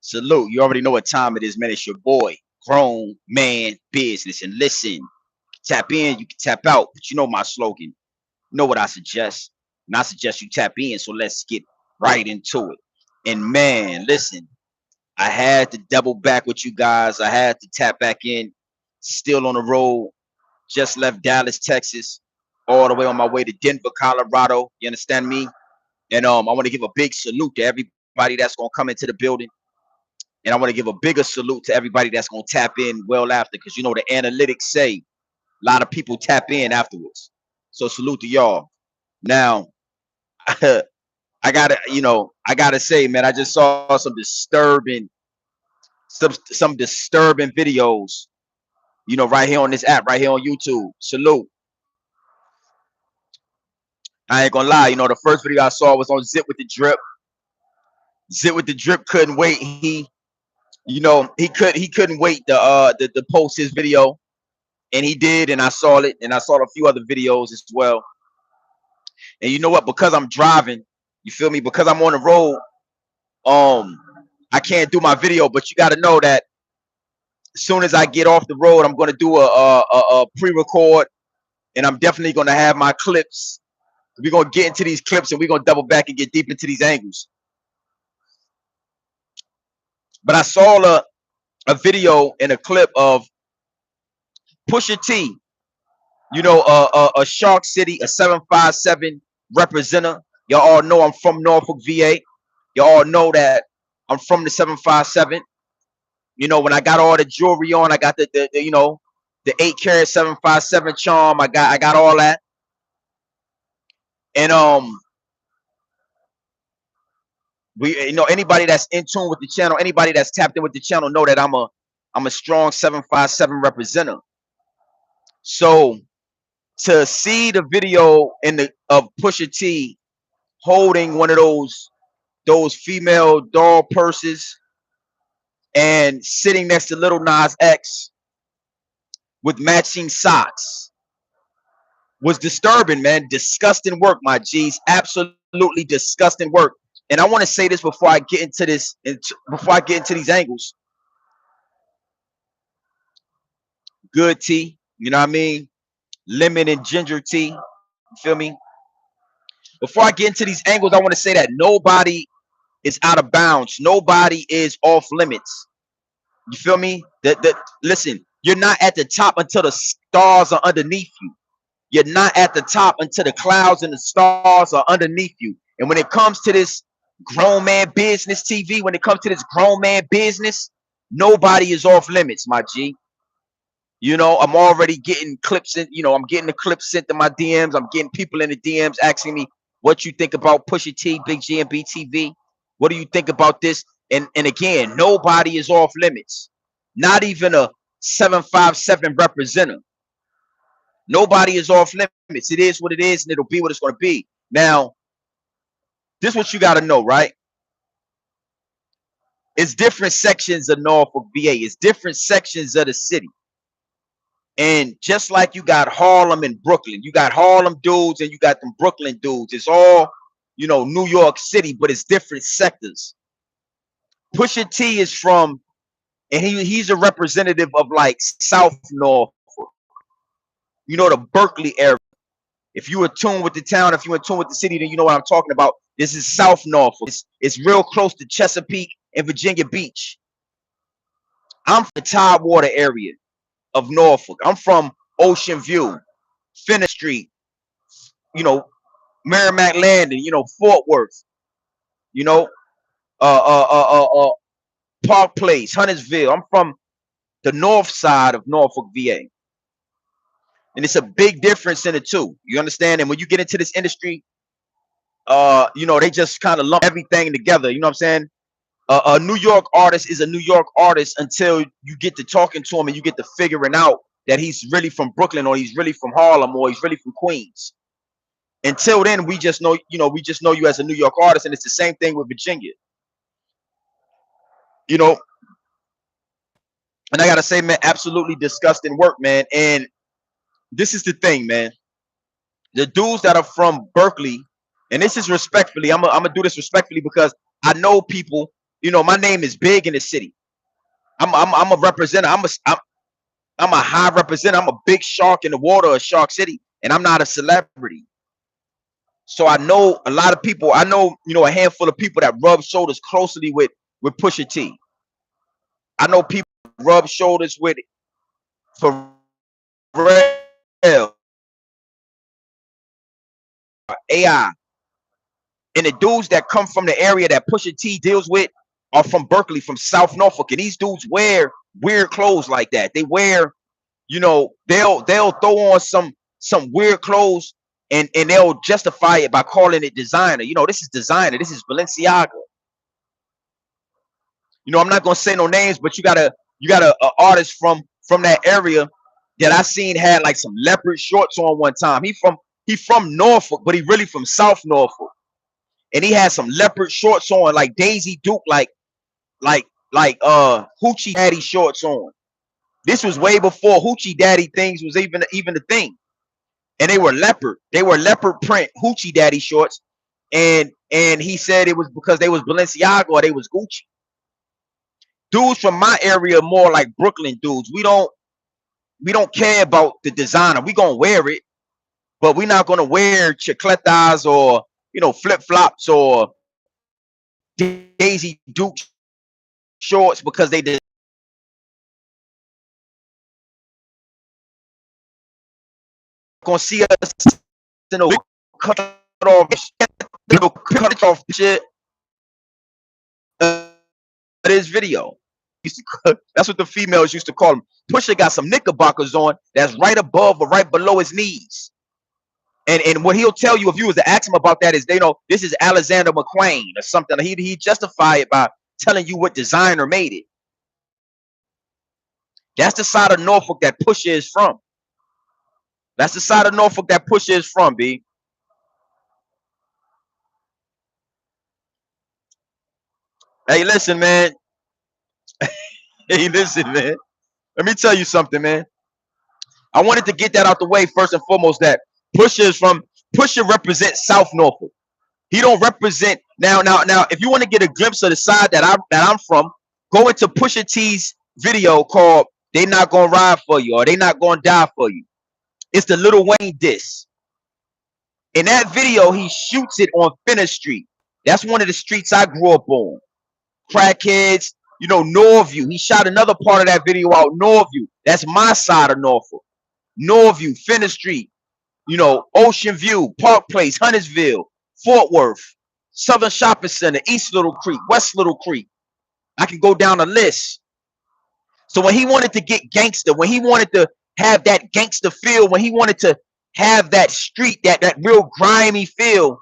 Salute. You already know what time it is, man. It's your boy, Grown Man Business. And listen, tap in, you can tap out. But you know my slogan. You know what I suggest? And I suggest you tap in. So let's get right into it. And man, listen, I had to double back with you guys. I had to tap back in. Still on the road. Just left Dallas, Texas, all the way on my way to Denver, Colorado. You understand me? And I want to give a big salute to everybody that's gonna come into the building. And I want to give a bigger salute to everybody that's going to tap in well after, because you know the analytics say a lot of people tap in afterwards. So salute to y'all. Now, I gotta say, man, I just saw some disturbing videos, right here on this app, right here on YouTube. Salute. I ain't gonna lie, the first video I saw was on Zip with the Drip. Zip with the Drip couldn't wait. He couldn't wait to post his video, and he did, and I saw it, and I saw a few other videos as well. And you know what? Because I'm driving, you feel me? Because I'm on the road, um, I can't do my video. But you got to know that as soon as I get off the road, I'm going to do a pre-record, and I'm definitely going to have my clips. We're going to get into these clips, and we're going to double back and get deep into these angles. But I saw a video and a clip of Pusha T, a Shark City, a 757 representative. Y'all all know I'm from Norfolk, VA. Y'all all know that I'm from the 757. When I got all the jewelry on, I got the 8 karat 757 charm. I got all that. And anybody that's in tune with the channel, anybody that's tapped in with the channel, know that I'm a strong 757 representative. So to see the video of Pusha T holding one of those female doll purses and sitting next to Little Nas X with matching socks was disturbing, man. Disgusting work, my G's. Absolutely disgusting work. And I want to say this before I get into this, before I get into these angles. Good tea, you know what I mean? Lemon and ginger tea, you feel me? Before I get into these angles, I want to say that nobody is out of bounds. Nobody is off limits. You feel me? Listen, you're not at the top until the stars are underneath you. You're not at the top until the clouds and the stars are underneath you. And when it comes to this grown man business TV, when it comes to this grown man business, nobody is off limits, my G. I'm already getting clips in, I'm getting the clips sent to my DMs. I'm getting people in the DMs asking me what you think about Pusha T, Big G and BTV. What do you think about this? And again, nobody is off limits. Not even a 757 representative. Nobody is off limits. It is what it is, and it'll be what it's going to be. Now, this is what you got to know, right? It's different sections of Norfolk, VA. It's different sections of the city. And just like you got Harlem and Brooklyn, you got Harlem dudes and you got them Brooklyn dudes. It's all, New York City, but it's different sectors. Pusha T is from, and he's a representative of like South Norfolk, the Berkeley area. If you are tuned with the town, if you're in tune with the city, then you know what I'm talking about. This is South Norfolk. It's real close to Chesapeake and Virginia Beach. I'm from the Tidewater area of Norfolk. I'm from Ocean View, Finner Street, Merrimack Landing, Fort Worth, you know, uh, uh, uh, uh, uh, Park Place, Huntersville. I'm from the north side of Norfolk, VA. And it's a big difference in the two. You understand? And when you get into this industry, they just kind of lump everything together. You know what I'm saying? A New York artist is a New York artist until you get to talking to him and you get to figuring out that he's really from Brooklyn or he's really from Harlem or he's really from Queens. Until then, we just know you as a New York artist, and it's the same thing with Virginia. And I gotta say, man, absolutely disgusting work, man. And this is the thing, man. The dudes that are from Berkeley, and this is respectfully, I'm gonna do this respectfully because I know people My name is big in the city. I'm a representative. I'm a high representative. I'm a big shark in the water of Shark City, and I'm not a celebrity. So I know a lot of people. I know, a handful of people that rub shoulders closely with Pusha T. I know people rub shoulders with for real AI, and the dudes that come from the area that Pusha T deals with are from Berkeley, from South Norfolk, and these dudes wear weird clothes like that. They wear, they'll throw on some weird clothes, and they'll justify it by calling it designer. This is designer. This is Balenciaga. I'm not gonna say no names, but you got a artist from that area that I seen had like some leopard shorts on one time. He from Norfolk, but he really from South Norfolk, and he had some leopard shorts on, like Daisy Duke, like Hoochie Daddy shorts on. This was way before Hoochie Daddy things was even a thing, and they were leopard. They were leopard print Hoochie Daddy shorts, and he said it was because they was Balenciaga or they was Gucci. Dudes from my area more like Brooklyn dudes. We don't care about the designer. We gonna wear it, but we're not gonna wear chicletas or flip flops or Daisy Duke shorts because they gonna see us in a cut off shit this video. That's what the females used to call him. Pusha got some knickerbockers on that's right above or right below his knees. And what he'll tell you if you was to ask him about that is they know this is Alexander McQueen or something. He justify it by telling you what designer made it. That's the side of Norfolk that Pusha is from. That's the side of Norfolk that Pusha is from, B. Hey, listen, man. Hey, listen, man. Let me tell you something, man. I wanted to get that out the way first and foremost. That Pusha represents South Norfolk. He don't represent now. If you want to get a glimpse of the side that I'm from, go into Pusha T's video called "They Not Gonna Ride for You" or "They Not Gonna Die for You." It's the Lil Wayne diss. In that video, he shoots it on Finner Street. That's one of the streets I grew up on. Crackheads, Norview. He shot another part of that video out Norview. That's my side of Norfolk. Norview, Finner Street, Ocean View, Park Place, Huntersville, Fort Worth, Southern Shopping Center, East Little Creek, West Little Creek. I can go down the list. So when he wanted to get gangster, when he wanted to have that gangster feel, when he wanted to have that street, that real grimy feel,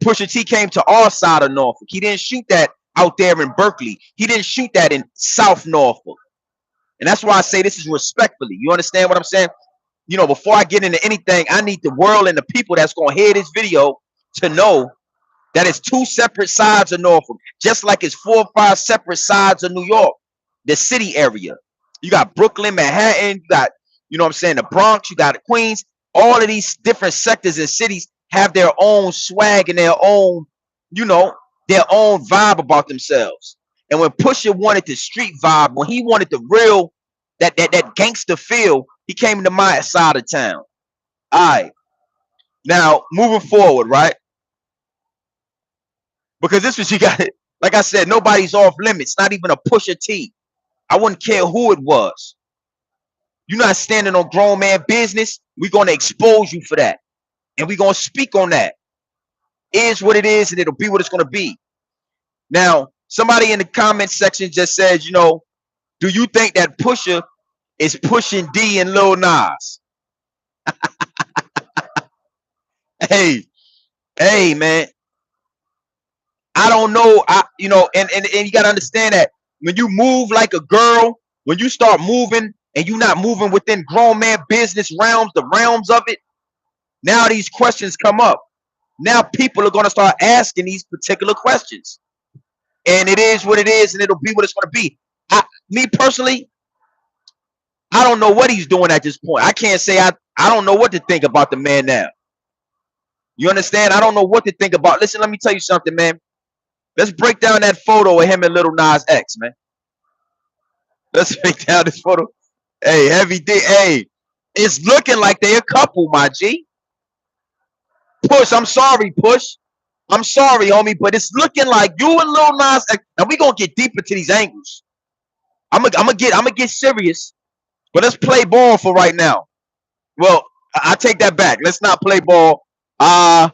Pusha T came to our side of Norfolk. He didn't shoot that out there in Berkeley. He didn't shoot that in South Norfolk. And that's why I say this is respectfully. You understand what I'm saying? Before I get into anything, I need the world and the people that's going to hear this video to know that it's two separate sides of Norfolk, just like it's 4 or 5 separate sides of New York, the city area. You got Brooklyn, Manhattan, you got, the Bronx, you got Queens. All of these different sectors and cities have their own swag and their own vibe about themselves. And when Pusha wanted the street vibe, when he wanted the real, that gangster feel, he came to my side of town. All right. Now, moving forward, right? Because this was you got it. Like I said, nobody's off limits, not even a Pusha T. I wouldn't care who it was. You're not standing on grown man business. We're going to expose you for that. And we're going to speak on that. It is what it is, and it'll be what it's going to be. Now, somebody in the comment section just says, do you think that Pusha is pushing D and Lil Nas? Hey, man. I don't know. And you got to understand that when you move like a girl, when you start moving and you're not moving within grown man business realms, the realms of it, now these questions come up. Now people are going to start asking these particular questions. And it is what it is, and it'll be what it's going to be. Me personally, I don't know what he's doing at this point. I can't say I don't know what to think about the man now. You understand? I don't know what to think about. Listen, let me tell you something, man. Let's break down that photo of him and Little Nas X, man. Let's break down this photo. Hey, heavy D. Hey, it's looking like they a couple, my G. Push, I'm sorry, Push. I'm sorry, homie, but it's looking like you and Lil Nas X. Now we gonna get deeper to these angles. I'm gonna get serious, but let's play ball for right now. Well, I take that back. Let's not play ball. I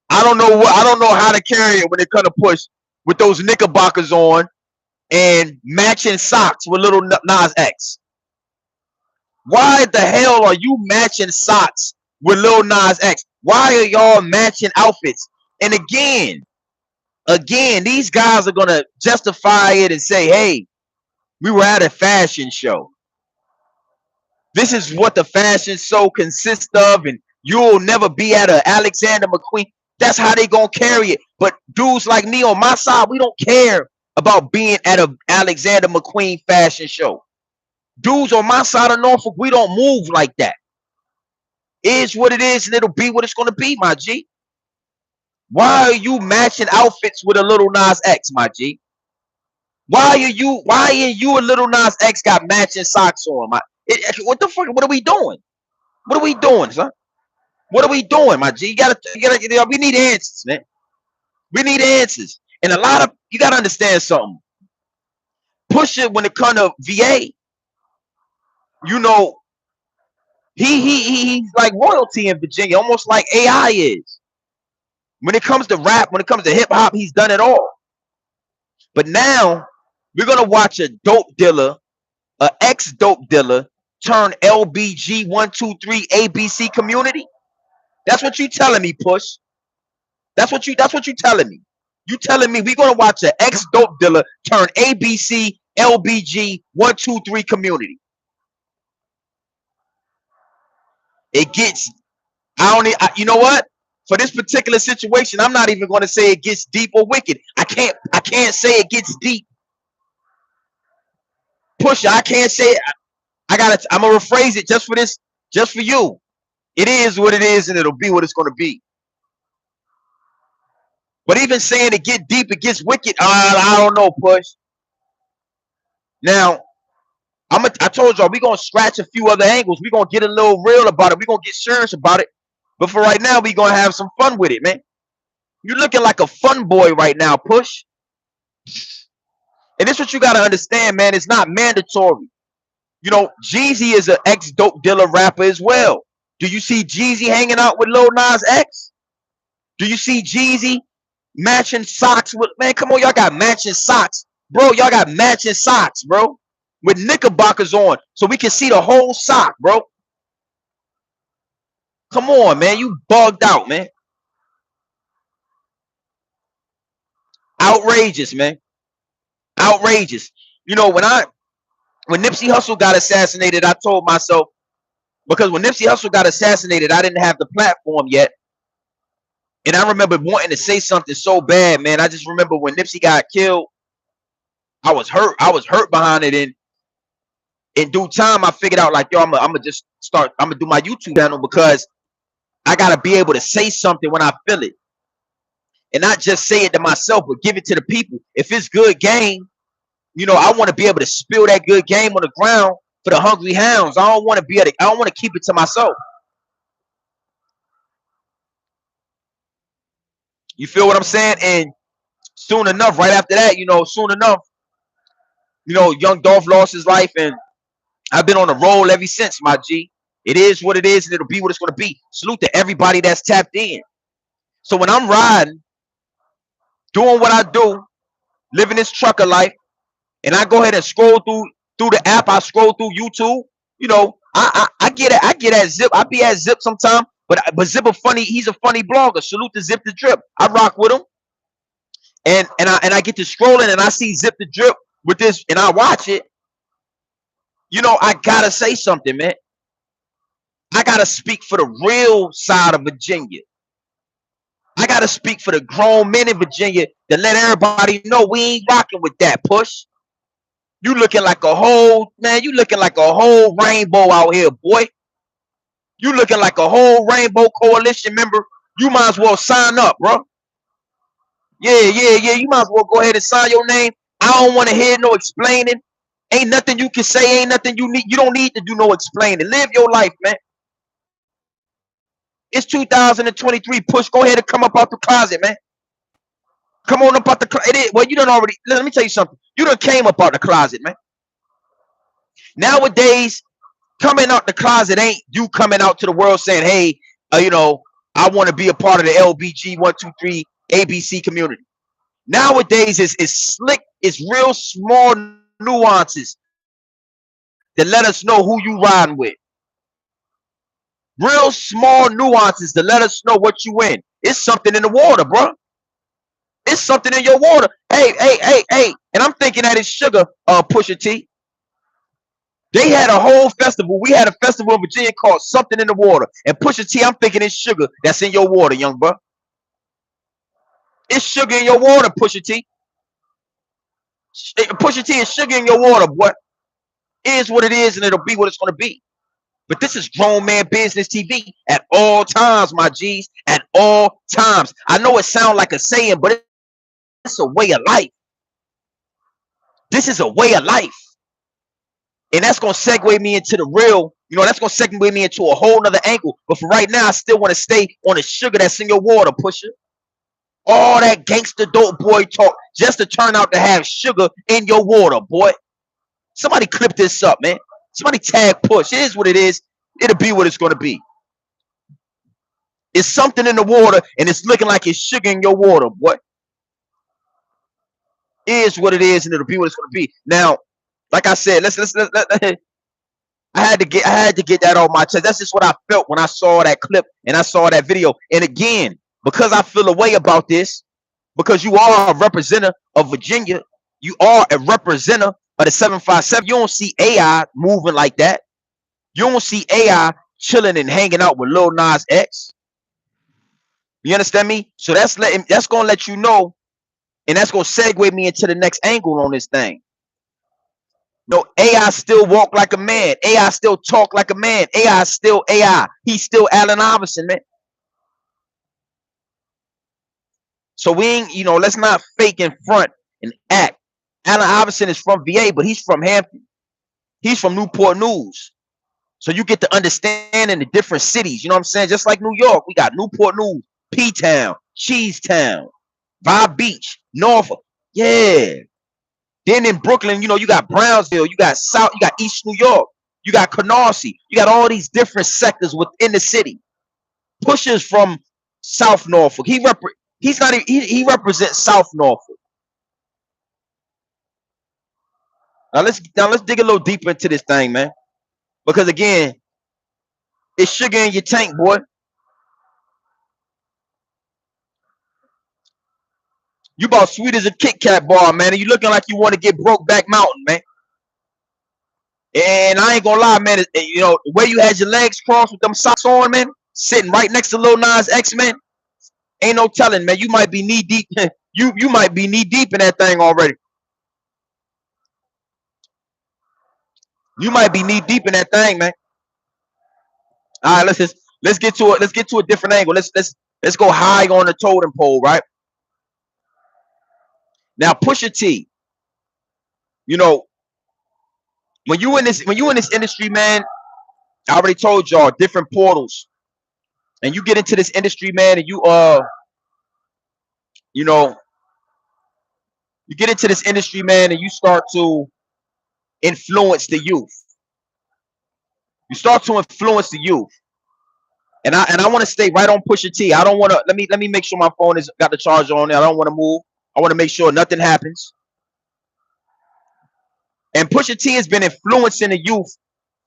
don't know how to carry it when it comes to Push with those knickerbockers on and matching socks with Little Nas X. Why the hell are you matching socks with Lil Nas X? Why are y'all matching outfits? And again, these guys are gonna justify it and say, "Hey, we were at a fashion show. This is what the fashion show consists of, and you'll never be at a Alexander McQueen." That's how they gonna carry it. But dudes like me on my side, we don't care about being at a Alexander McQueen fashion show. Dudes on my side of Norfolk, we don't move like that. It is what it is, and it'll be what it's gonna be, my G. Why are you matching outfits with a Little Nas X, my G? Why are you and Little Nas X got matching socks on? What the fuck? What are we doing? What are we doing, son? What are we doing, my G? We need answers, man. We need answers. And a lot of you gotta understand something. Pusha, when it comes to VA, you know, he's like royalty in Virginia, almost like AI is. When it comes to rap, when it comes to hip hop, he's done it all. But now we're gonna watch a dope dealer, a ex dope dealer, turn LBG 123 ABC community. That's what you telling me, Push. That's what you telling me. You telling me we're gonna watch an ex dope dealer turn ABC LBG 123 community. It gets you know what? For this particular situation, I'm not even going to say it gets deep or wicked. I can't say it gets deep. Pusha, I can't say it. I'm gonna rephrase it just for this, just for you. It is what it is, and it'll be what it's gonna be. But even saying it get deep, it gets wicked. I don't know, Push. Now, I told y'all we're gonna scratch a few other angles. We're gonna get a little real about it. We're gonna get serious about it. But for right now, we're gonna have some fun with it, man. You're looking like a fun boy right now, Push. And this is what you gotta understand, man. It's not mandatory. You know, Jeezy is an ex-dope dealer rapper as well. Do you see Jeezy hanging out with Lil Nas X? Do you see Jeezy matching socks with, man, come on, y'all got matching socks. Bro, y'all got matching socks, bro. With knickerbockers on, so we can see the whole sock, bro. Come on, man. You bugged out, man. Outrageous, man. Outrageous. You know, when Nipsey Hussle got assassinated, I told myself, because when Nipsey Hussle got assassinated, I didn't have the platform yet. And I remember wanting to say something so bad, man. I just remember when Nipsey got killed, I was hurt. I was hurt behind it. And in due time, I figured out, like, yo, I'm gonna do my YouTube channel, because I gotta be able to say something when I feel it. And not just say it to myself, but give it to the people. If it's good game, you know, I want to be able to spill that good game on the ground for the hungry hounds. I don't want to keep it to myself. You feel what I'm saying? And soon enough, right after that, young Dolph lost his life, and I've been on a roll ever since, my G. It is what it is, and it'll be what it's going to be. Salute to everybody that's tapped in. So when I'm riding, doing what I do, living this trucker life, and I go ahead and scroll through the app, I scroll through YouTube, you know, I get at Zip. I be at Zip sometime, but Zip he's a funny blogger. Salute to Zip the Drip. I rock with him. And I get to scrolling, and I see Zip the Drip with this, and I watch it. You know, I gotta say something, man. I gotta speak for the real side of Virginia. I gotta speak for the grown men in Virginia to let everybody know we ain't rocking with that, Push. You looking like a whole rainbow out here, boy. You looking like a whole rainbow coalition member. You might as well sign up, bro. Yeah. You might as well go ahead and sign your name. I don't want to hear no explaining. Ain't nothing you can say. Ain't nothing you need. You don't need to do no explaining. Live your life, man. It's 2023. Push. Go ahead and come up out the closet, man. Come on up out the closet. It is. Well, you done already. Let me tell you something. You done came up out the closet, man. Nowadays, coming out the closet ain't you coming out to the world saying, "Hey, I want to be a part of the LBG 123 ABC community." Nowadays, it's slick. It's real small nuances that let us know who you riding with. Real small nuances to let us know what you in. It's something in the water, bro. It's something in your water. Hey. And I'm thinking that it's sugar, Pusha T. They had a whole festival. We had a festival in Virginia called Something in the Water. And Pusha T, I'm thinking it's sugar that's in your water, young bro. It's sugar in your water, Pusha T. Pusha T is sugar in your water, boy. It is what it is, and it'll be what it's going to be. But this is grown man business TV at all times, my G's. At all times. I know it sounds like a saying, but it's a way of life. This is a way of life. And that's going to segue me into the real, that's going to segue me into a whole nother angle. But for right now, I still want to stay on the sugar that's in your water, Pusha. All that gangster dope boy talk just to turn out to have sugar in your water, boy. Somebody clip this up, man. Somebody tag Push. It is what it is. It'll be what it's going to be. It's something in the water, and it's looking like it's sugar in your water, boy. It is what it is, and it'll be what it's going to be. Now, like I said, let's I had to get that off my chest. That's just what I felt when I saw that clip and I saw that video. And again, because I feel a way about this, because you are a representative of Virginia, you are a representative of the 757. You don't see AI moving like that. You don't see AI chilling and hanging out with Lil Nas X. You understand me? So that's gonna let you know, and that's gonna segue me into the next angle on this thing. No, AI still walk like a man. AI still talk like a man. AI still AI. He's still Allen Iverson, man. So we ain't, let's not fake in front and act. Allen Iverson is from VA, but he's from Hampton. He's from Newport News. So you get to understand in the different cities. You know what I'm saying? Just like New York, we got Newport News, P-Town, Cheese Town, Vibe Beach, Norfolk. Yeah. Then in Brooklyn, you got Brownsville, you got South, you got East New York, you got Canarsie, you got all these different sectors within the city. Pusha's from South Norfolk. He represents South Norfolk. Now let's dig a little deeper into this thing, man. Because again, it's sugar in your tank, boy. You about sweet as a Kit Kat bar, man, and you looking like you want to get Brokeback Mountain, man. And I ain't gonna lie, man. The way you had your legs crossed with them socks on, man, sitting right next to Lil Nas X, man. Ain't no telling, man. You might be knee deep. you might be knee deep in that thing already. You might be knee deep in that thing, man. All right, let's get to it. Let's get to a different angle. Let's go high on the totem pole, right? Now, Pusha T. When you in this industry, man, I already told y'all different portals, and you get into this industry, man, and you know, you get into this industry, man, and you start to influence the youth. You start to influence the youth. And I want to stay right on Pusha T. I don't want to let me make sure my phone has got the charger on there. I don't want to move. I want to make sure nothing happens. And Pusha T has been influencing the youth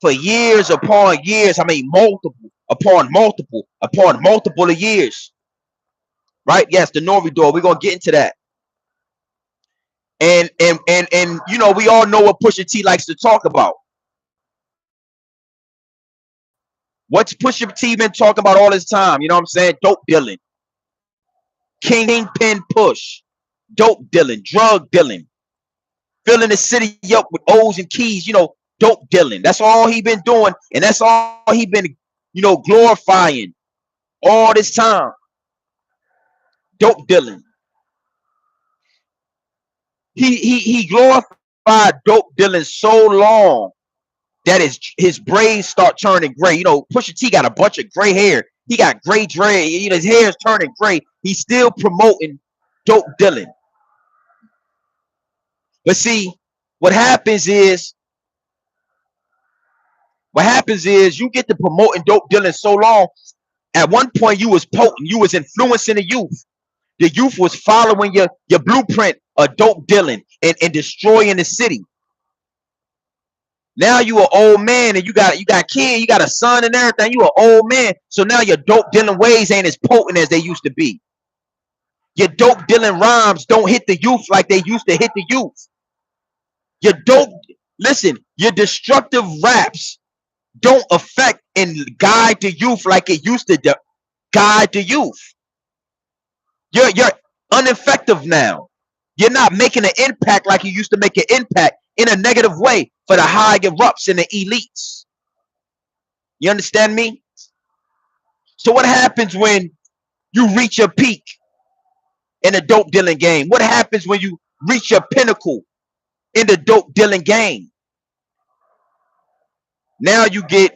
for years upon years. I mean, multiple of years. Right? Yes, the Nori door. We're gonna get into that. And we all know what Pusha T likes to talk about. What's Pusha T been talking about all this time? You know what I'm saying? Dope dealing, kingpin push, dope dealing, drug dealing, filling the city up with O's and keys. Dope dealing. That's all he been doing, and that's all he been, glorifying all this time. Dope dealing. He glorified dope dealing so long that his braids start turning gray. You know, Pusha T got a bunch of gray hair. He got gray dread. You know, his hair is turning gray. He's still promoting dope dealing. But see, what happens is you get to promoting dope dealing so long. At one point, you was potent. You was influencing the youth. The youth was following your blueprint of dope dealing and destroying the city. Now you an old man and you got kids, you got a son and everything. You an old man, so now your dope dealing ways ain't as potent as they used to be. Your dope dealing rhymes don't hit the youth like they used to hit the youth. Your dope, listen, your destructive raps don't affect and guide the youth like it used to guide the youth. You're ineffective now. You're not making an impact like you used to make an impact in a negative way for the higher ups and the elites. You understand me? So what happens when you reach your peak in the dope dealing game? What happens when you reach your pinnacle in the dope dealing game? Now the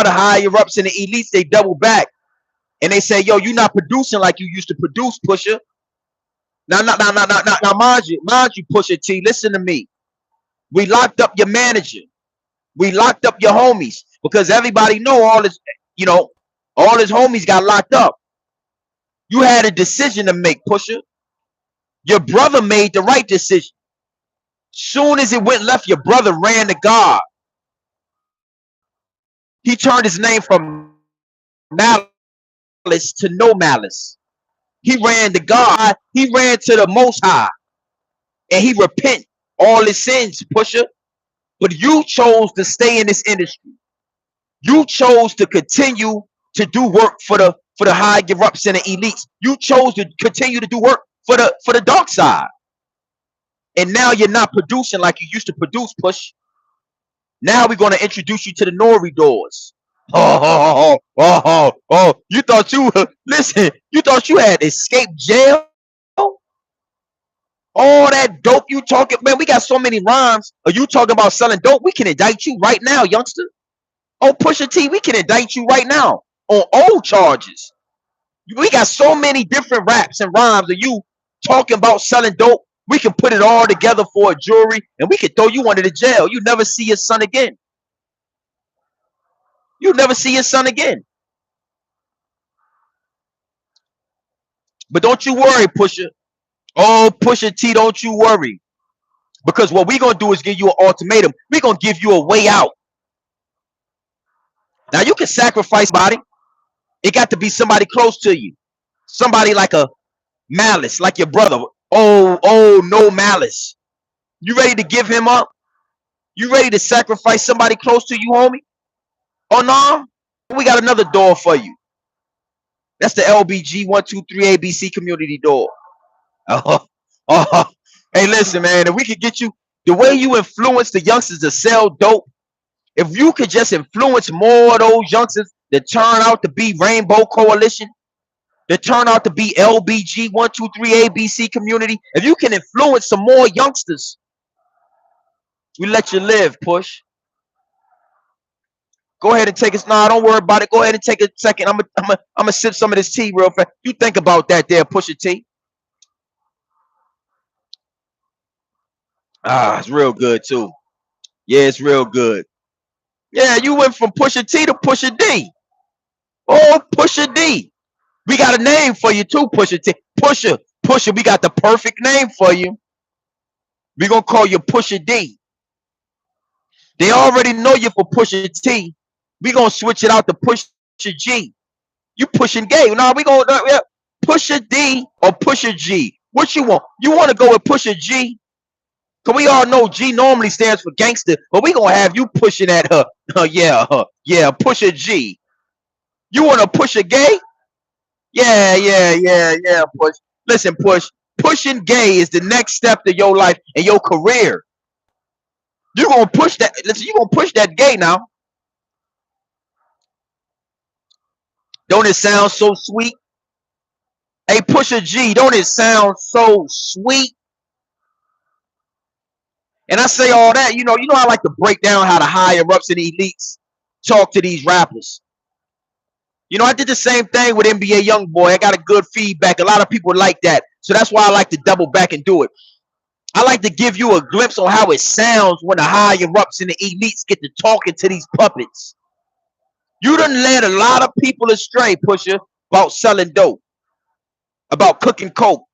higher ups and the elites, they double back and they say, yo, you're not producing like you used to produce, Pusha. Now, mind you, Pusha T, listen to me. We locked up your manager. We locked up your homies because everybody know all his homies got locked up. You had a decision to make, Pusha. Your brother made the right decision. Soon as it went left, your brother ran to God. He turned his name from malice to no malice. He ran to God. He ran to the Most High. And he repent all his sins, Pusha. But you chose to stay in this industry. You chose to continue to do work for the high ups and the elites. You chose to continue to do work for the dark side. And now you're not producing like you used to produce, Push. Now we're going to introduce you to the Nori doors. You thought you thought you had escaped jail? All that dope you talking, man, we got so many rhymes. Are you talking about selling dope? We can indict you right now, youngster. On Pusha T, we can indict you right now on old charges. We got so many different raps and rhymes of you talking about selling dope. We can put it all together for a jury and we can throw you under the jail. You never see your son again. You never see your son again. But don't you worry, Pusha. Oh, Pusha T, don't you worry. Because what we're going to do is give you an ultimatum. We're going to give you a way out. Now, you can sacrifice somebody. It got to be somebody close to you. Somebody like a Malice, like your brother. Oh, no Malice. You ready to give him up? You ready to sacrifice somebody close to you, homie? Oh, no? We got another door for you. That's the LBG 123 ABC community door. Oh, hey, listen, man. If we could get you, the way you influence the youngsters to sell dope, if you could just influence more of those youngsters that turn out to be Rainbow Coalition, that turn out to be LBG 123 ABC community, if you can influence some more youngsters, we let you live, Push. Go ahead and take it. Nah, don't worry about it. Go ahead and take a second. I'm gonna sip some of this tea real fast. You think about that there, Pusha T. Ah, it's real good too. Yeah, it's real good. Yeah, you went from Pusha T to Pusha D. Oh, Pusha D. We got a name for you too, Pusha T. Pusha, we got the perfect name for you. We're gonna call you Pusha D. They already know you for Pusha T. We gonna switch it out to Pusha G. You pushing gay. Nah, we gonna Pusha D or Pusha G. What you want? You want to go with Pusha G? Cause we all know G normally stands for gangster, but we gonna have you pushing at her. Yeah, Pusha G. You want to push a gay? Yeah. Push. Listen, Push. Pushing gay is the next step to your life and your career. You gonna push that. Listen, you gonna push that gay now. Don't it sound so sweet? Hey, Pusha G, don't it sound so sweet? And I say all that, I like to break down how the higher ups and the elites talk to these rappers. I did the same thing with NBA Youngboy. I got a good feedback. A lot of people like that. So that's why I like to double back and do it. I like to give you a glimpse on how it sounds when the higher ups and the elites get to talking to these puppets. You done led a lot of people astray, Pusha, about selling dope, about cooking coke,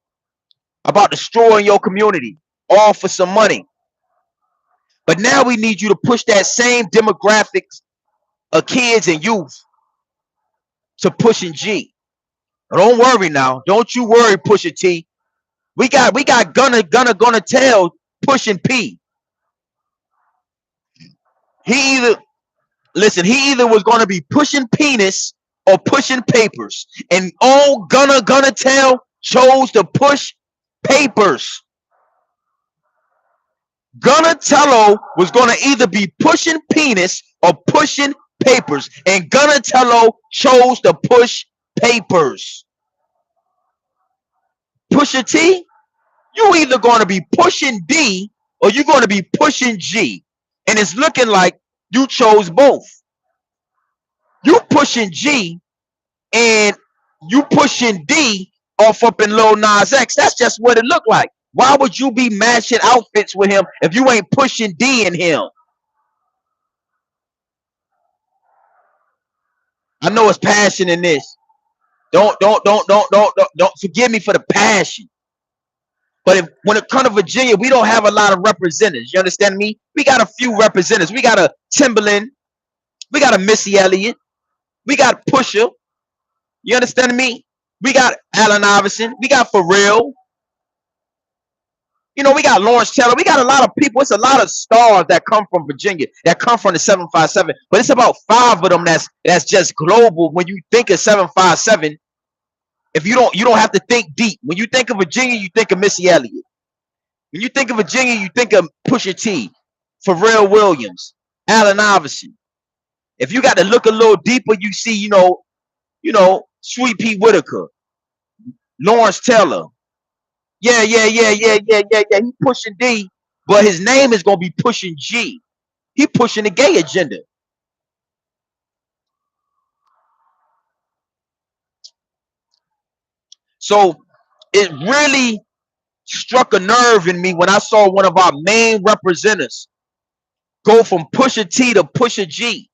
about destroying your community, all for some money. But now we need you to push that same demographics of kids and youth to pushing G. Don't worry now. Don't you worry, Pusha T. We got gonna tell pushing P. He either was gonna be pushing penis or pushing papers. And all gonna tell chose to push papers. Gunatello was gonna either be pushing penis or pushing papers. And Gunatello chose to push papers. Pusha T, you either going to be pushing D or you're going to be pushing G. And it's looking like you chose both. You pushing G and you pushing D off up in Lil Nas X. That's just what it looked like. Why would you be matching outfits with him if you ain't pushing D in him? I know it's passion in this. Don't forgive me for the passion. But when it comes to Virginia, we don't have a lot of representatives. You understand me? We got a few representatives. We got a Timberland. We got a Missy Elliott. We got Pusha. You understand me? We got Allen Iverson. We got Pharrell. We got Lawrence Taylor. We got a lot of people. It's a lot of stars that come from Virginia, that come from the 757. But it's about 5 of them that's just global. When you think of 757, if you don't have to think deep. When you think of Virginia, you think of Missy Elliott. When you think of Virginia, you think of Pusha T, Pharrell Williams, Allen Iverson. If you got to look a little deeper, you see, Sweet Pea Whitaker, Lawrence Taylor. Yeah. He pushing D, but his name is gonna be pushing G. He pushing the gay agenda. So it really struck a nerve in me when I saw one of our main representatives go from Pusha T to Pusha G,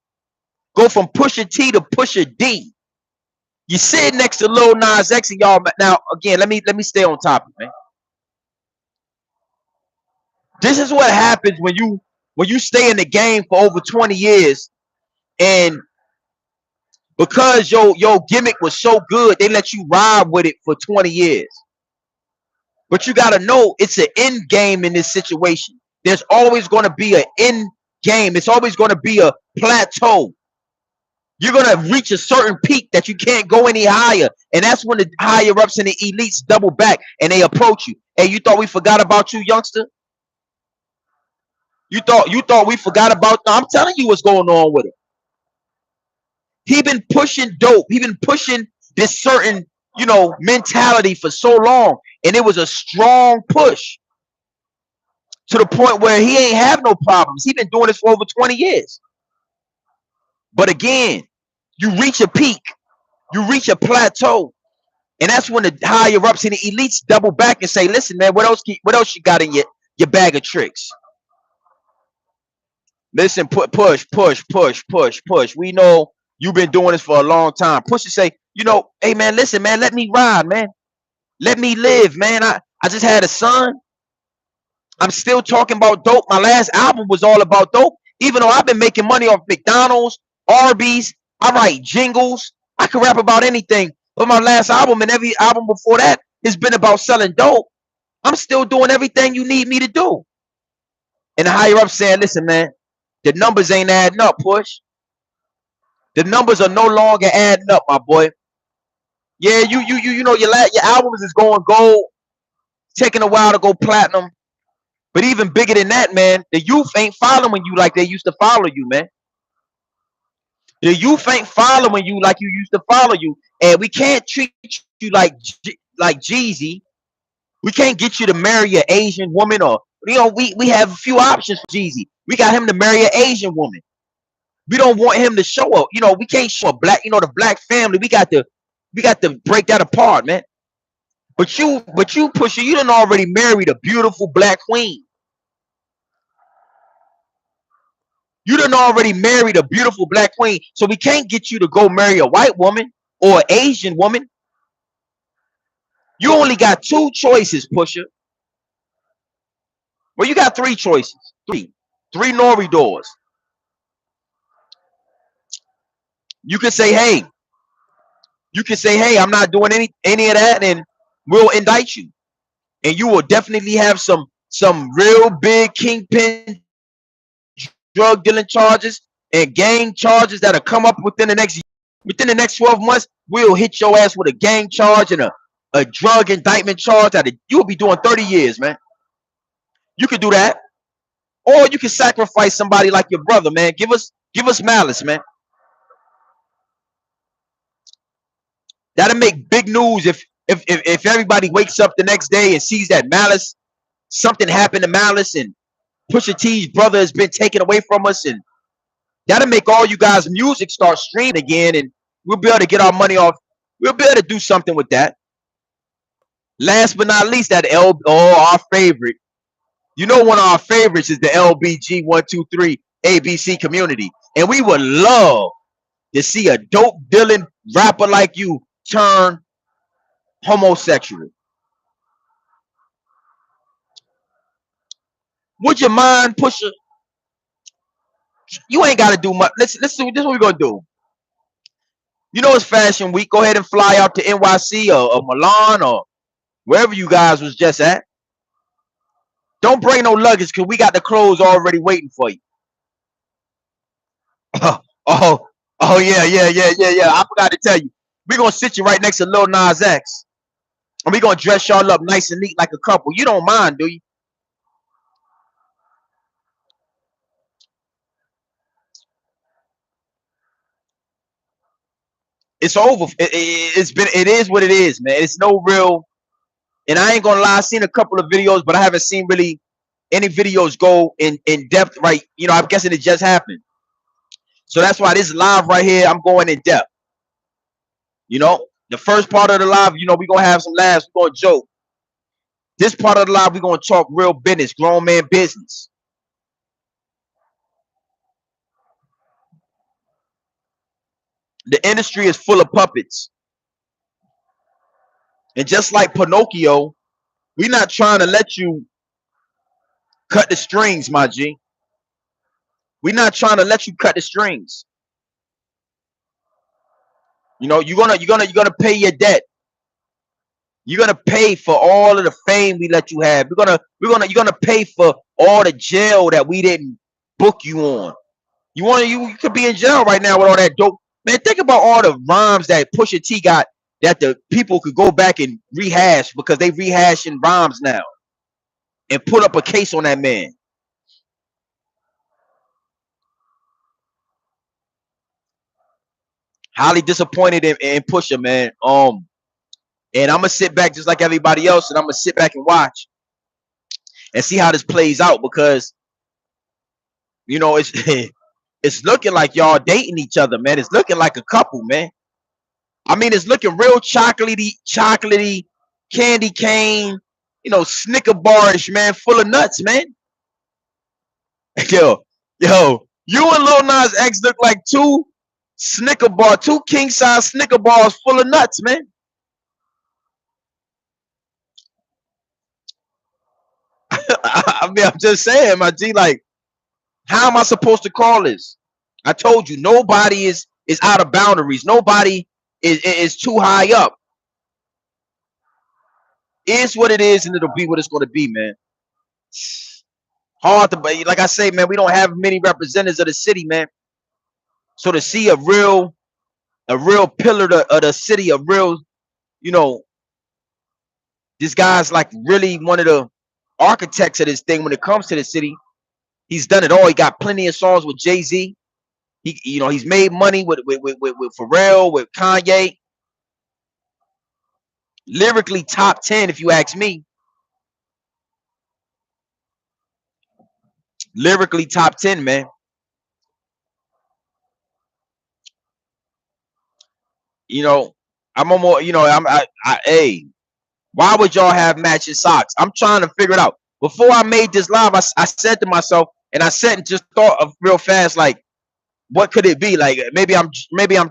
go from Pusha T to Pusha D. You sit next to Lil Nas X, and y'all. Now again, let me stay on topic, man. This is what happens when you stay in the game for over 20 years, and because your gimmick was so good, they let you ride with it for 20 years. But you gotta know it's an end game in this situation. There's always going to be an end game. It's always going to be a plateau. You're going to reach a certain peak that you can't go any higher. And that's when the higher ups and the elites double back and they approach you. Hey, you thought we forgot about you, youngster? You thought we forgot about? I'm telling you what's going on with him. He been pushing dope. He been pushing this certain, mentality for so long. And it was a strong push to the point where he ain't have no problems. He been doing this for over 20 years. But again, you reach a peak, you reach a plateau, and that's when the higher ups and the elites double back and say, "Listen, man, what else you got in your bag of tricks? Listen, push. We know you've been doing this for a long time." Push to say, "Hey, man, listen, man, let me ride, man, let me live, man. I just had a son. I'm still talking about dope. My last album was all about dope, even though I've been making money off McDonald's, Arby's. I write jingles. I can rap about anything. But my last album and every album before that has been about selling dope. I'm still doing everything you need me to do." And the higher up saying, "Listen, man, the numbers ain't adding up, Push. The numbers are no longer adding up, my boy. Yeah, your albums is going gold, taking a while to go platinum. But even bigger than that, man, the youth ain't following you like they used to follow you, man. The youth ain't following you like you used to follow you. And we can't treat you like Jeezy. We can't get you to marry an Asian woman or we have a few options for Jeezy. We got him to marry an Asian woman. We don't want him to show up. We can't show a black, the black family. We got to break that apart, man. But you Pusha, you done already married a beautiful black queen. You done already married a beautiful black queen. So we can't get you to go marry a white woman or an Asian woman. You only got two choices, Pusha. Well, you got three choices. Three Nori doors. You can say, hey, I'm not doing any of that, and we'll indict you. And you will definitely have some real big kingpin drug dealing charges and gang charges that'll come up within the next 12 months. We'll hit your ass with a gang charge and a drug indictment charge that you'll be doing 30 years, man. You could do that. Or you can sacrifice somebody like your brother, man. Give us Malice, man. That'll make big news if everybody wakes up the next day and sees that Malice, something happened to Malice, and Pusha T's brother has been taken away from us, and that'll make all you guys' music start streaming again, and we'll be able to get our money off. We'll be able to do something with that. Last but not least, our favorite. One of our favorites is the LBG 123 ABC community, and we would love to see a dope dealing rapper like you turn homosexual. Would you mind, Pusha? You ain't got to do much. Let's see. This is what we're gonna do. It's Fashion Week. Go ahead and fly out to NYC or Milan or wherever you guys was just at. Don't bring no luggage because we got the clothes already waiting for you. Oh, yeah. I forgot to tell you. We're gonna sit you right next to Lil Nas X. And we're gonna dress y'all up nice and neat like a couple. You don't mind, do you? It's over. It is what it is, man. It's no real, and I ain't gonna lie, I've seen a couple of videos, but I haven't seen really any videos go in depth, right? I'm guessing it just happened. So that's why this live right here, I'm going in depth. The first part of the live, we're gonna have some laughs, we're gonna joke. This part of the live, we're gonna talk real business, grown man business. The industry is full of puppets. And just like Pinocchio, we're not trying to let you cut the strings, my G. We're not trying to let you cut the strings. You're gonna pay your debt. You're gonna pay for all of the fame we let you have. You're gonna pay for all the jail that we didn't book you on. You could be in jail right now with all that dope. Man, think about all the rhymes that Pusha T got that the people could go back and rehash because they rehashing rhymes now and put up a case on that man. Highly disappointed in Pusha, man. And I'm gonna sit back just like everybody else, and I'm gonna sit back and watch and see how this plays out because it's it's looking like y'all dating each other, man. It's looking like a couple, man. I mean, it's looking real chocolatey, candy cane, Snicker barish, man, full of nuts, man. yo, you and Lil Nas X look like two king size Snicker bars full of nuts, man. I mean, I'm just saying, my G, like, how am I supposed to call this? I told you, nobody is out of boundaries. Nobody is too high up. It's what it is, and it'll be what it's going to be, man. Hard to, like I say, man, we don't have many representatives of the city, man. So to see a real pillar of the city, a real, this guy's like really one of the architects of this thing when it comes to the city. He's done it all. He got plenty of songs with Jay-Z. He's made money with Pharrell, with Kanye. Lyrically top 10, if you ask me. Lyrically top 10, man. You know, I'm a more, hey, why would y'all have matching socks? I'm trying to figure it out. Before I made this live, I said to myself, and I said and just thought of real fast, like, what could it be? Like maybe I'm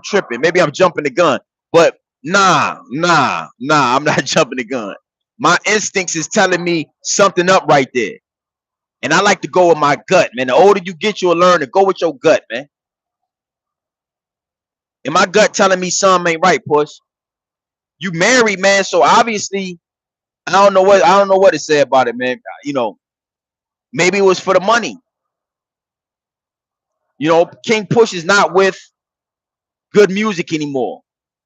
tripping, maybe I'm jumping the gun. But nah, I'm not jumping the gun. My instincts is telling me something up right there. And I like to go with my gut, man. The older you get, you'll learn to go with your gut, man. And my gut telling me something ain't right, Push. You married, man, so obviously I don't know what to say about it, man. Maybe it was for the money. King Push is not with good music anymore.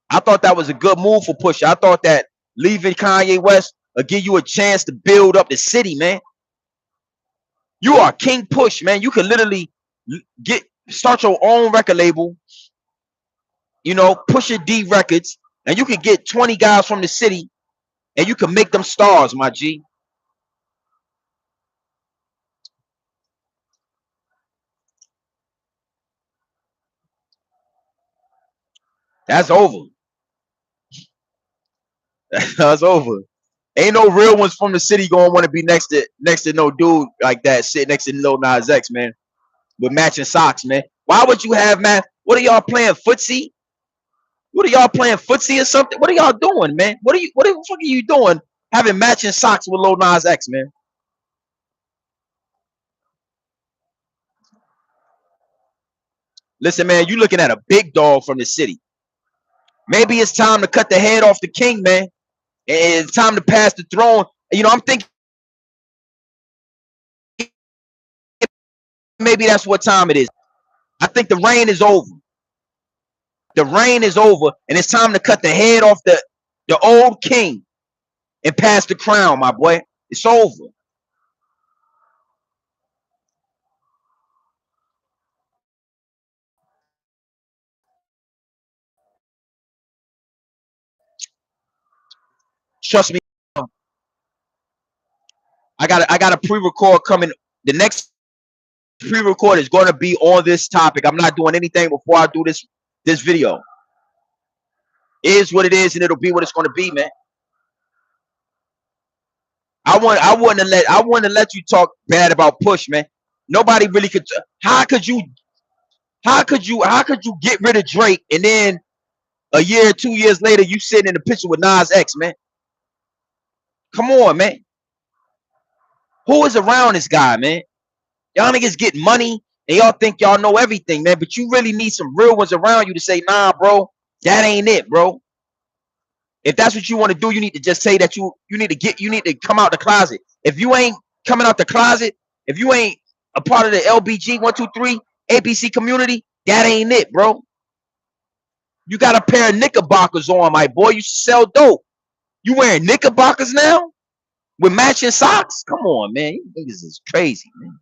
I thought that was a good move for Pusha. I thought that leaving Kanye West will give you a chance to build up the city, man. You are King Push, man. You can literally start your own record label, Pusha D Records, and you can get 20 guys from the city and you can make them stars, my G. That's over. That's over. Ain't no real ones from the city gonna want to be next to no dude like that sitting next to Lil Nas X, man, with matching socks, man. Why would you have, man? What are y'all playing footsie? What are y'all playing footsie or something? What are y'all doing, man? What the fuck are you doing having matching socks with Lil Nas X, man? Listen, man, you looking at a big dog from the city. Maybe it's time to cut the head off the king, man. It's time to pass the throne. I'm thinking maybe that's what time it is. I think the reign is over. The reign is over, and it's time to cut the head off the old king and pass the crown, my boy. It's over. Trust me. I got a pre-record coming. The next pre-record is going to be on this topic. I'm not doing anything before I do this video. It is what it is, and it'll be what it's going to be, man. I wouldn't let you talk bad about Push, man. Nobody really could. How could you get rid of Drake and then a year, 2 years later you sitting in the picture with Nas X, man? Come on, man. Who is around this guy, man? Y'all niggas get money and y'all think y'all know everything, man. But you really need some real ones around you to say, nah, bro, that ain't it, bro. If that's what you want to do, you need to just say that you need to come out the closet. If you ain't coming out the closet, if you ain't a part of the LBG 123 ABC community, that ain't it, bro. You got a pair of knickerbockers on, my boy. You sell dope. You wearing knickerbockers now with matching socks? Come on, man. You niggas is crazy, man.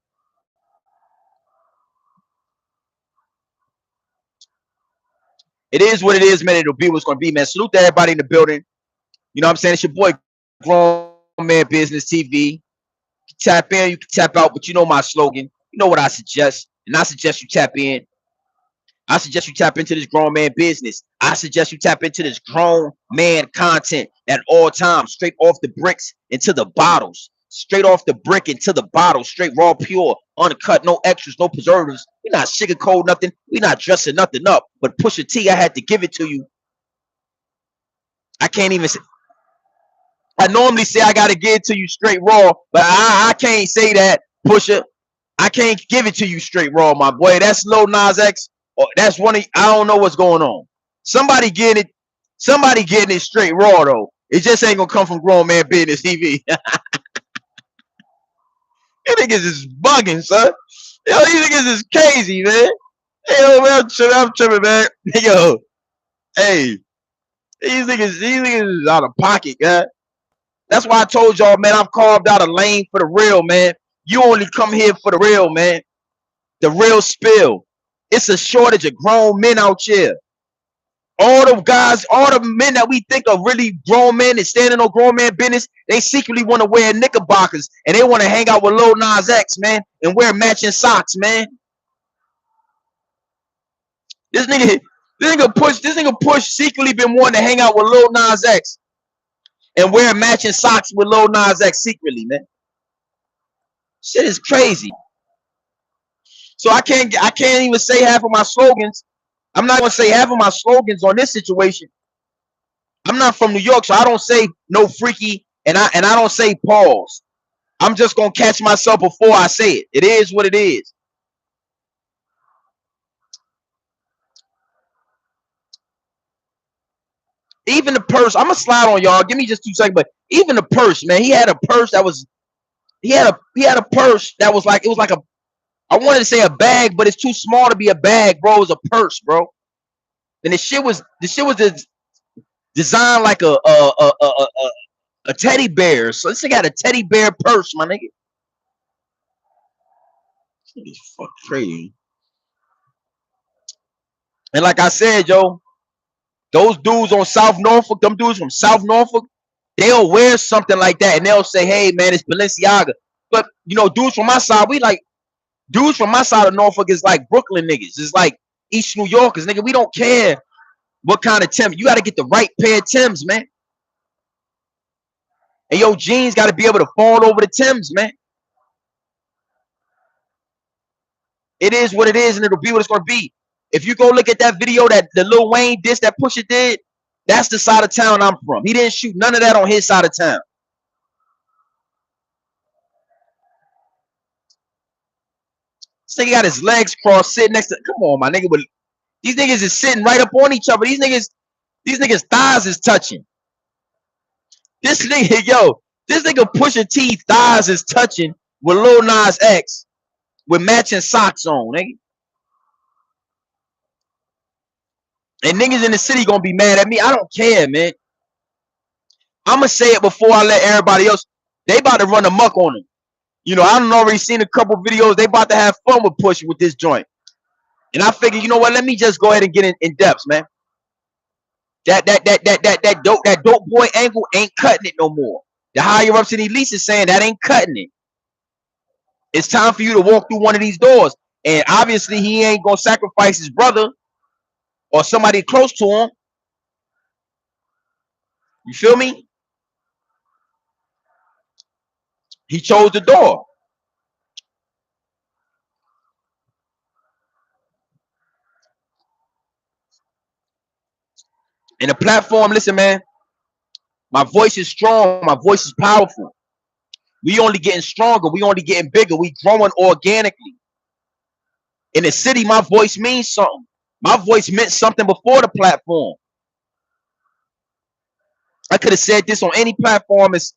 It is what it is, man. It'll be what's gonna be, man. Salute to everybody in the building. You know what I'm saying? It's your boy Grown Man Business TV. You can tap in, you can tap out, but you know my slogan. You know what I suggest. And I suggest you tap in. I suggest you tap into this grown man business. I suggest you tap into this grown man content at all times, straight off the bricks into the bottles, straight off the brick into the bottle, straight raw, pure, uncut, no extras, no preservatives. We're not sugarcoat nothing. We're not dressing nothing up. But Pusha T, I had to give it to you. I can't even say. I normally say I gotta give it to you straight raw, but I can't say that, Pusha. I can't give it to you straight raw, my boy. That's Lil Nas X. Or that's one of, I don't know what's going on. Somebody getting it, somebody getting it straight raw though. It just ain't gonna come from Grown Man Business TV. You niggas is bugging, son. Yo, these niggas is crazy, man. Hey, yo, man, I'm tripping, man. Yo, hey, these niggas is out of pocket, man. That's why I told y'all, man, I've carved out a lane for the real, man. You only come here for the real, man. The real spill. It's a shortage of grown men out here. All the guys, all the men that we think are really grown men and standing on grown man business, they secretly want to wear knickerbockers and they want to hang out with Lil Nas X, man, and wear matching socks, man. This nigga, this nigga Push secretly been wanting to hang out with Lil Nas X and wear matching socks with Lil Nas X secretly, man. Shit is crazy. So I can't even say half of my slogans. I'm not gonna say half of my slogans on this situation. I'm not from New York, so I don't say no freaky and I don't say pause. I'm just gonna catch myself before I say it. It is what it is. Even the purse, I'm gonna slide on y'all. Give me just 2 seconds. But even the purse, man, he had a purse that was he had a purse that was like, it was like a, I wanted to say a bag, but it's too small to be a bag, bro. It was a purse, bro. And the shit was designed like a teddy bear. So this thing got a teddy bear purse, my nigga. It's fucking crazy. And like I said, yo, those dudes on South Norfolk, them dudes from South Norfolk, they'll wear something like that and they'll say, hey man, it's Balenciaga. But you know, dudes from my side, dudes from my side of Norfolk is like Brooklyn niggas. It's like East New Yorkers, nigga. We don't care what kind of Tim. You got to get the right pair of Tims, man. And your jeans got to be able to fall over the Tims, man. It is what it is, and it'll be what it's gonna be. If you go look at that video that the Lil Wayne diss that Pusha did, that's the side of town I'm from. He didn't shoot none of that on his side of town. This nigga got his legs crossed, sitting next to. Come on, my nigga. These niggas is sitting right up on each other. These niggas thighs is touching. This nigga, yo, this nigga Pusha T thighs is touching with Lil Nas X with matching socks on, nigga. And niggas in the city gonna be mad at me. I don't care, man. I'ma say it before I let everybody else. They about to run amok on him. You know, I done already seen a couple videos. They about to have fun with Pusha with this joint. And I figured, you know what? Let me just go ahead and get in depth, man. That dope boy angle ain't cutting it no more. The higher ups in the elites is saying that ain't cutting it. It's time for you to walk through one of these doors. And obviously he ain't gonna sacrifice his brother or somebody close to him. You feel me? He chose the door. And the platform, listen, man, my voice is strong, my voice is powerful. We only getting stronger, we only getting bigger, we growing organically. In the city, my voice means something. My voice meant something before the platform. I could have said this on any platform. It's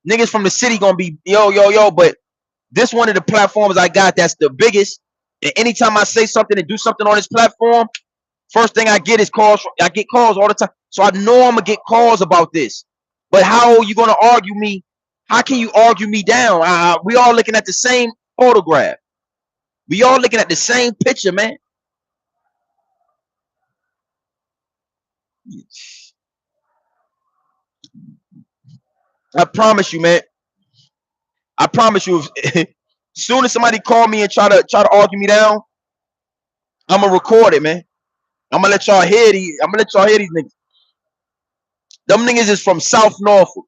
niggas from the city gonna be yo, but this one of the platforms I got that's the biggest. And anytime I say something and do something on this platform, first thing I get is calls. I get calls all the time. So I know I'm gonna get calls about this. But how are you gonna argue me? How can you argue me down? We all looking at the same photograph. We all looking at the same picture, man. I promise you, man. I promise you. As soon as somebody call me and try to argue me down, I'm gonna record it, man. I'm gonna let y'all hear these. I'm gonna let y'all hear these niggas. Them niggas is from South Norfolk.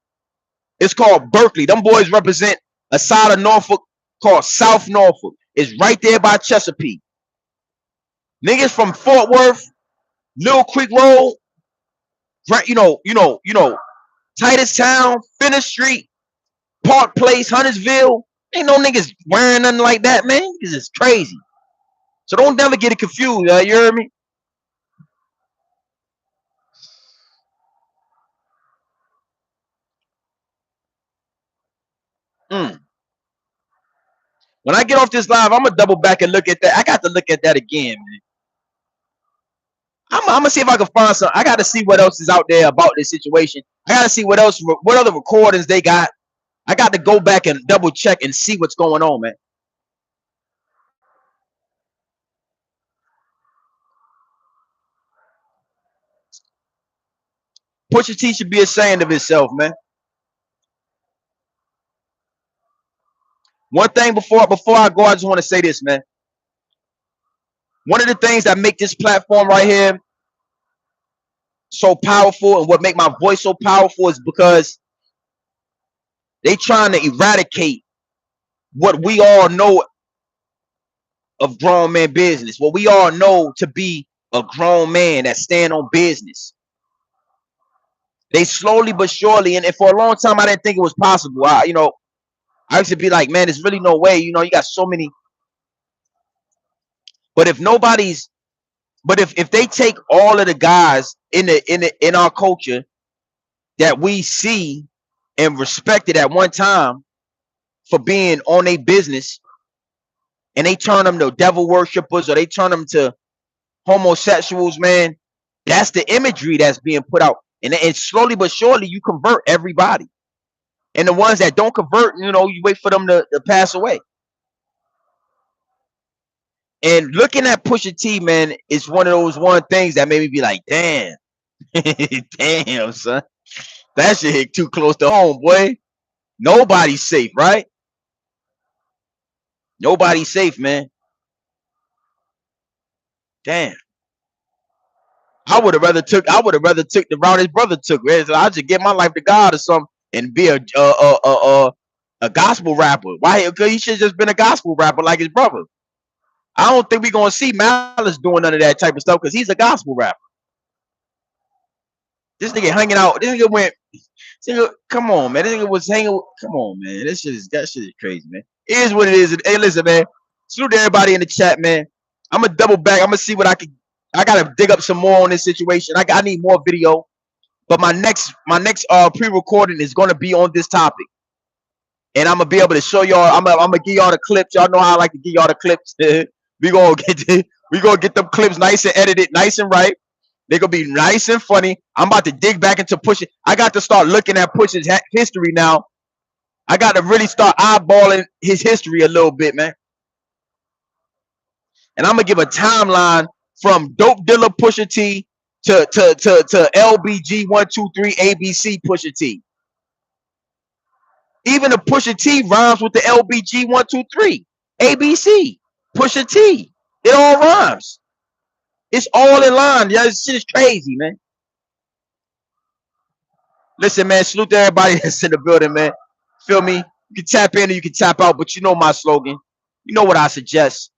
It's called Berkeley. Them boys represent a side of Norfolk called South Norfolk. It's right there by Chesapeake. Niggas from Fort Worth, Mill Creek Road, right? Titus Town, Finner Street, Park Place, Huntersville. Ain't no niggas wearing nothing like that, man. This is crazy. So don't never get it confused. You hear me? When I get off this live, I'm gonna double back and look at that. I got to look at that again, man. I'm gonna see if I can find some. I got to see what else is out there about this situation. I got to see what other recordings they got. I got to go back and double check and see what's going on, man. Pusha T should be ashamed of himself, man. One thing before I go, I just want to say this, man. One of the things that make this platform right here so powerful and what make my voice so powerful is because they trying to eradicate what we all know of grown man business, what we all know to be a grown man that stand on business. They slowly but surely, and for a long time, I didn't think it was possible. I used to be like, man, there's really no way. You got so many. But if nobody's, but if they take all of the guys in our culture that we see and respected at one time for being on a business, and they turn them to devil worshippers or they turn them to homosexuals, man, that's the imagery that's being put out. And slowly but surely you convert everybody. And the ones that don't convert, you wait for them to pass away. And looking at Pusha T, man, is one of those things that made me be like, damn, damn, son, that shit hit too close to home, boy. Nobody's safe, right? Nobody's safe, man. Damn. I would have rather took the route his brother took, man. So I just give my life to God or something and be a gospel rapper. Why? Because he should have just been a gospel rapper like his brother. I don't think we're gonna see Malice doing none of that type of stuff because he's a gospel rapper. This nigga hanging out. This nigga went. Come on, man. This nigga was hanging. Come on, man. That shit is crazy, man. It is what it is. Hey, listen, man. Salute to everybody in the chat, man. I'm gonna double back. I'm gonna see what I can. I gotta dig up some more on this situation. I need more video. But my next pre-recording is gonna be on this topic, and I'm gonna be able to show y'all. I'm gonna give y'all the clips. Y'all know how I like to give y'all the clips. we gonna get them clips nice and edited, nice and right. They're gonna be nice and funny. I'm about to dig back into Pusha. I got to start looking at Pusha's history now. I got to really start eyeballing his history a little bit, man. And I'm gonna give a timeline from Dope Dealer Pusha T to LBG 123 ABC Pusha T. Even the Pusha T rhymes with the LBG 123 ABC Pusha T. It all rhymes. It's all in line. Yeah, this shit is crazy, man. Listen, man, salute to everybody that's in the building, man. Feel me? You can tap in or you can tap out, but you know my slogan. You know what I suggest.